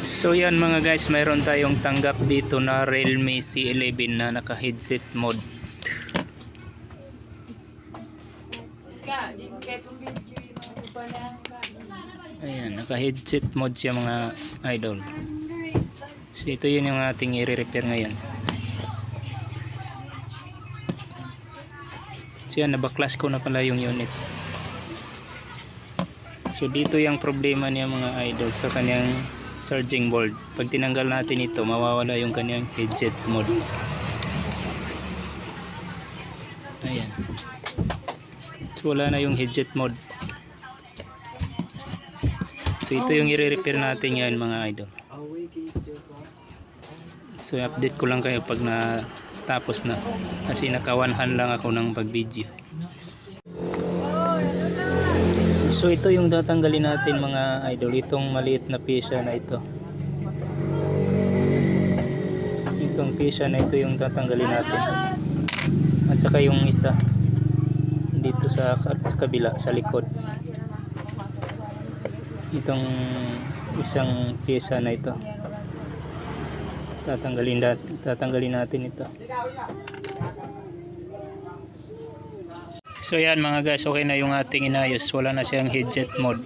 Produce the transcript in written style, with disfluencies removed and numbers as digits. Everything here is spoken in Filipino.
So yan mga guys, mayroon tayong tanggap dito na Realme C11 na naka headset mode. Ayan, naka headset mode siya mga idol. So ito yun yung ating i-repair ngayon. So yan, nabaklas ko na pala yung unit. So dito yung problema niya mga idol sa kanyang charging board. Pag tinanggal natin ito, mawawala yung kanyang headset mode. Ayan. So wala na yung headset mode. So ito yung i-repair natin ngayon mga idol. So update ko lang kayo pag natapos na. Kasi naka one hand lang ako ng pag-video. So ito yung tatanggalin natin mga idol, itong maliit na pyesa na ito. Itong pyesa na ito yung tatanggalin natin. At saka yung isa dito sa kabila, sa likod. Itong isang pyesa na ito. Tatanggalin natin ito. So yan mga guys, okay na yung ating inayos. Wala na siyang headset mode.